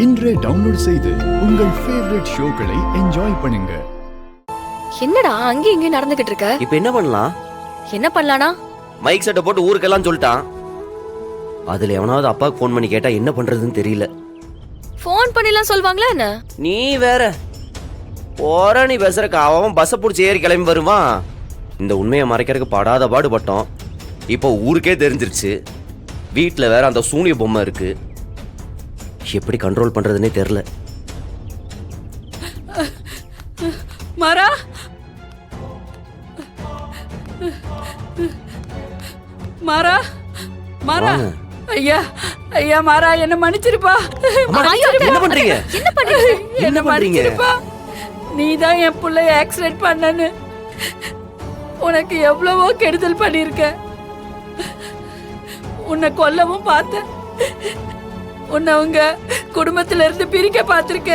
இன்றே டவுன்லோட் செய்து உங்கள் ஃபேவரட் ஷோக்களை என்ஜாய் பண்ணுங்க. என்னடா அங்கே இங்கே நடந்துகிட்டு இருக்க? இப்ப என்ன பண்ணலாம்? என்ன பண்ணலானா? மைக் செட்டை போட்டு ஊருக்கெல்லாம் சொல்லிட்டான். அதுல எவனாவது அப்பாவுக்கு ஃபோன் பண்ணி கேட்டா என்ன பண்றதுன்னு தெரியல. ஃபோன் பண்ணிலாம் சொல்வாங்களா என்ன? நீ வேற போற நீ பேசுறக்கு அவன் பஸ்ஸை பிடிச்சி ஏறி கிளம்பி வருவான். இந்த உண்மையை மறைக்கிறதுக்கு படாத பாடுபட்டோம். இப்போ ஊருக்கே தெரிஞ்சிருச்சு. வீட்டில் வேற அந்த சூனிய பொம்மை இருக்கு. எப்படி கண்ட்ரோல் பண்றதுன்னே தெரியல. மாறா, மாறா, மாறா, ஐயா, ஐயா, மாறா, என்ன மன்னிச்சிருப்பா. என்ன பண்றீங்க? என்ன மன்னிச்சிருப்பா. நீதான் என் பிள்ளைய ஆக்சிடென்ட் பண்ணனு. உனக்கு எவ்வளவோ கெடுதல் பண்ணிருக்க. உன்னை கொல்லவும் பார்த்த. உன்னை உங்க குடும்பத்துல இருந்து பிரிக்க பார்த்திருக்க.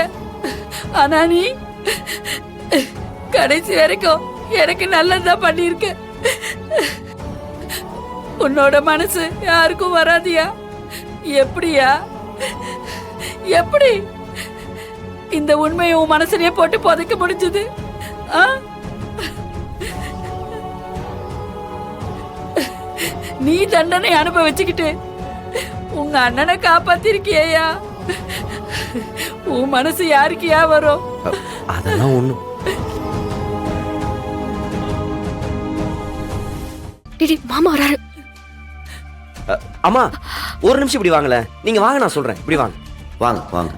ஆனா நீ கடைசி வரைக்கும் எனக்கு நல்லதுதான் பண்ணிருக்க. உன்னோட மனசு யாருக்கும் வராதியா? எப்படியா? எப்படி இந்த உண்மையை உன் மனசுலயே போட்டு புதைக்க முடிஞ்சது? நீ தண்டனை அனுபவிச்சுக்கிட்டு உங்க அண்ணனை காப்பாத்திருக்கியா? உன் மனசு யாருக்கியா வரும்? அதெல்லாம் ஒண்ணும். மாமா வராரு. அம்மா ஒரு நிமிஷம் இப்படி வாங்கல. நீங்க வாங்க, நான் சொல்றேன். இப்படி வாங்க, வாங்க, வாங்க.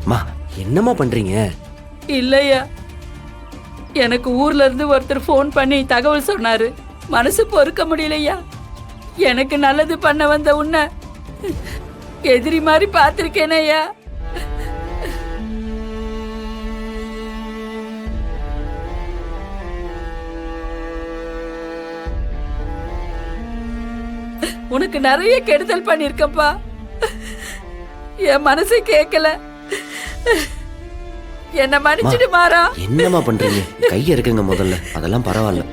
அம்மா என்னம்மா பண்றீங்க? இல்லையா, எனக்கு ஊர்ல இருந்து ஒருத்தர் போன் பண்ணி தகவல் சொன்னாரு. மனசு பொறுக்க முடியலையா. எனக்கு நல்லது பண்ண வந்த உன்னை எதிரி மாதிரி பார்த்திருக்கேனையா. உனக்கு நிறைய கெடுதல் பண்ணிருக்கப்பா. என் மனசு கேட்கல. என்ன மன்னிச்சிடு மாறா. என்னம்மா பண்றீங்க? கைய இருக்குங்க முதல்ல. அதெல்லாம் பரவாயில்ல.